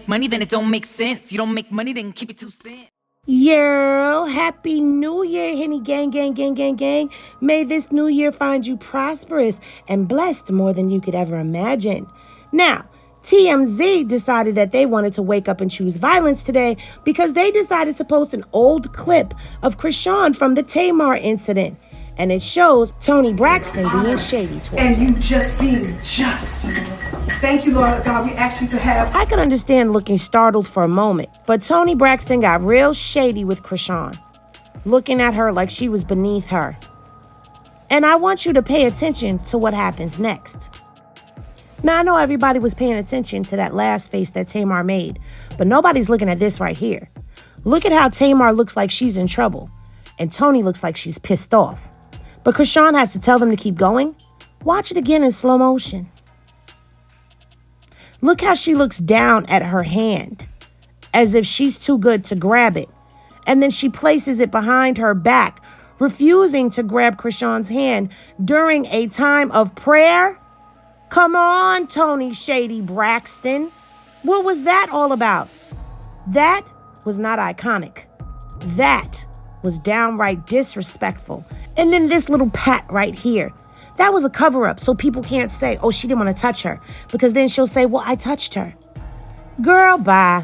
make money, then it don't make sense. You don't make money, then keep it 2 cents. Yo, happy new year, Henny gang, gang, gang, gang, gang. May this new year find you prosperous and blessed more than you could ever imagine. Now, TMZ decided that they wanted to wake up and choose violence today because they decided to post an old clip of Chrisean from the Tamar incident. And it shows Toni Braxton being shady towards and her. you just being just. Thank you, Lord God. We ask you to have. I can understand looking startled for a moment, but Toni Braxton got real shady with Chrisean, looking at her like she was beneath her. And I want you to pay attention to what happens next. Now, I know everybody was paying attention to that last face that Tamar made, but nobody's looking at this right here. Look at how Tamar looks like she's in trouble, and Toni looks like she's pissed off. But Chrisean has to tell them to keep going. Watch it again in slow motion. Look how she looks down at her hand, as if she's too good to grab it. And then she places it behind her back, refusing to grab Chrisean's hand during a time of prayer. Come on, Toni Shady Braxton. What was that all about? That was not iconic. That was downright disrespectful. And then this little pat right here. That was a cover-up so people can't say, oh, she didn't want to touch her. Because then she'll say, well, I touched her. Girl, bye.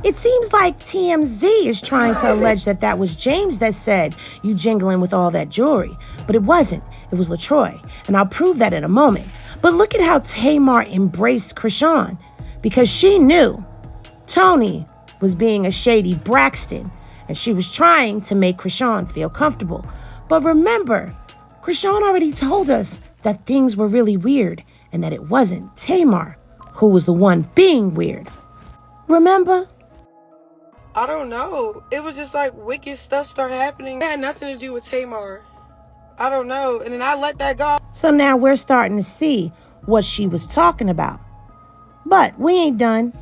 It seems like TMZ is trying to allege that that was James that said you jingling with all that jewelry. But it wasn't. It was LaTroy. And I'll prove that in a moment. But look at how Tamar embraced Chrisean. Because she knew Toni was being a shady Braxton. And she was trying to make Chrisean feel comfortable. But remember, Chrisean already told us that things were really weird and that it wasn't Tamar who was the one being weird. Remember? I don't know. It was just like wicked stuff started happening. It had nothing to do with Tamar. I don't know. And then I let that go. So now we're starting to see what she was talking about. But we ain't done,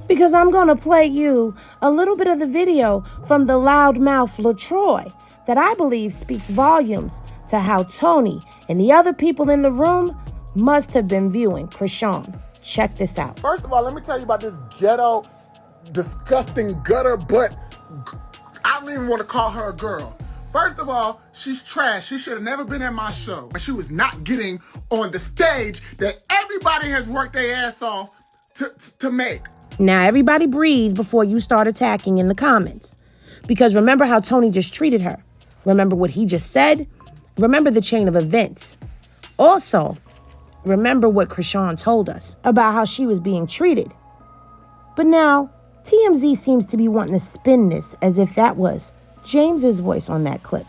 because I'm going to play you a little bit of the video from the loudmouth LaTroy that I believe speaks volumes to how Toni and the other people in the room must have been viewing Chrisean. Check this out. First of all, let me tell you about this ghetto, disgusting gutter butt. I don't even want to call her a girl. First of all, she's trash. She should have never been at my show. She was not getting on the stage that everybody has worked their ass off to make. Now, everybody breathe before you start attacking in the comments. Because remember how Toni just treated her. Remember what he just said. Remember the chain of events. Also, remember what Chrisean told us about how she was being treated. But now, TMZ seems to be wanting to spin this as if that was James's voice on that clip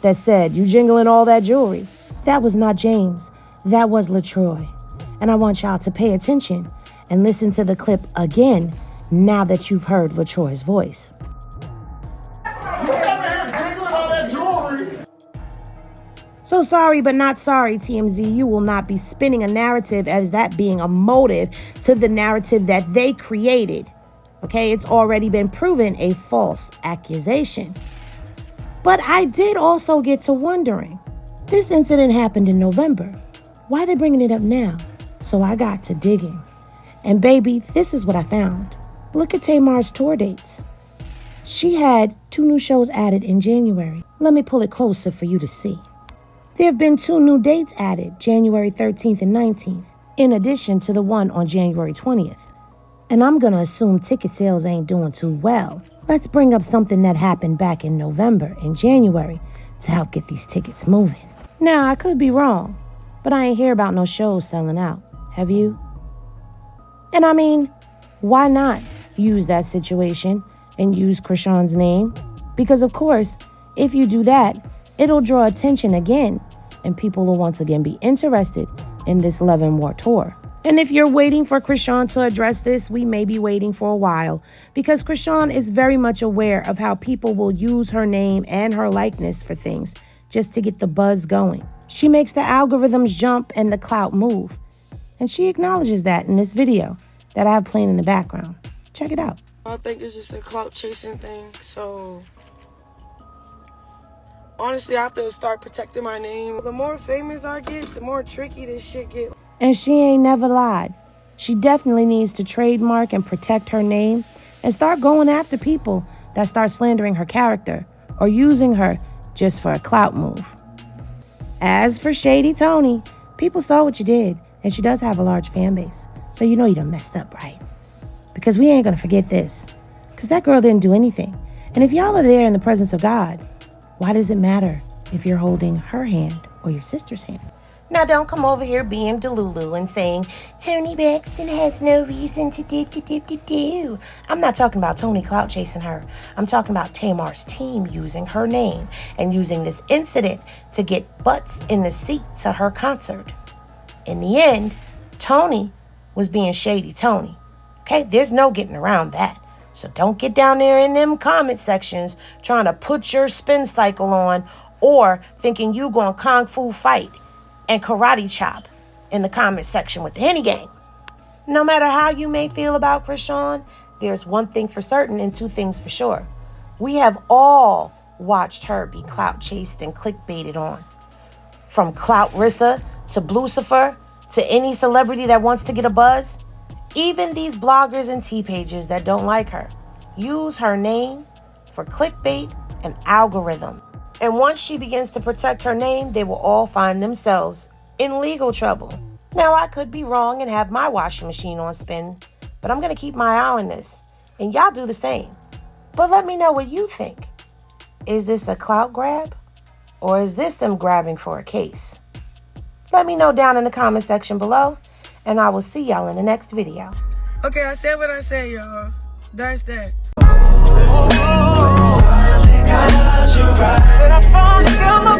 that said, you jingling all that jewelry. That was not James. That was LaTroy. And I want y'all to pay attention and listen to the clip again now that you've heard LaTroy's voice. So sorry, but not sorry, TMZ. You will not be spinning a narrative as that being a motive to the narrative that they created. Okay, it's already been proven a false accusation. But I did also get to wondering, this incident happened in November. Why are they bringing it up now? So I got to digging. And baby, this is what I found. Look at Tamar's tour dates. She had 2 new shows added in January. Let me pull it closer for you to see. There have been 2 new dates added, January 13th and 19th, in addition to the one on January 20th. And I'm going to assume ticket sales ain't doing too well. Let's bring up something that happened back in November and January to help get these tickets moving. Now, I could be wrong, but I ain't hear about no shows selling out. Have you? And I mean, why not use that situation and use Chrisean's name? Because of course, if you do that, it'll draw attention again, and people will once again be interested in this Love and War tour. And if you're waiting for Chrisean to address this, we may be waiting for a while, because Chrisean is very much aware of how people will use her name and her likeness for things just to get the buzz going. She makes the algorithms jump and the clout move. And she acknowledges that in this video that I have playing in the background. Check it out. I think it's just a clout chasing thing, so honestly, I have to start protecting my name. The more famous I get, the more tricky this shit get. And she ain't never lied. She definitely needs to trademark and protect her name and start going after people that start slandering her character or using her just for a clout move. As for Shady Toni, people saw what you did, and she does have a large fan base. So you know you done messed up, right? Because we ain't gonna forget this. Because that girl didn't do anything. And if y'all are there in the presence of God, why does it matter if you're holding her hand or your sister's hand? Now don't come over here being delulu and saying, Toni Braxton has no reason to do. I'm not talking about Toni Clout chasing her. I'm talking about Tamar's team using her name and using this incident to get butts in the seat to her concert. In the end, Toni was being Shady Toni. Okay, there's no getting around that. So don't get down there in them comment sections trying to put your spin cycle on or thinking you gonna kung fu fight and karate chop in the comment section with any gang. No matter how you may feel about Chrisean, there's one thing for certain and two things for sure. We have all watched her be clout chased and clickbaited on. From Clout Rissa to Blucifer to any celebrity that wants to get a buzz, even these bloggers and T-pages that don't like her use her name for clickbait and algorithm. And once she begins to protect her name, they will all find themselves in legal trouble. Now, I could be wrong and have my washing machine on spin, but I'm going to keep my eye on this. And y'all do the same. But let me know what you think. Is this a clout grab? Or is this them grabbing for a case? Let me know down in the comment section below, and I will see y'all in the next video. Okay, I said what I said, y'all. That's that. I found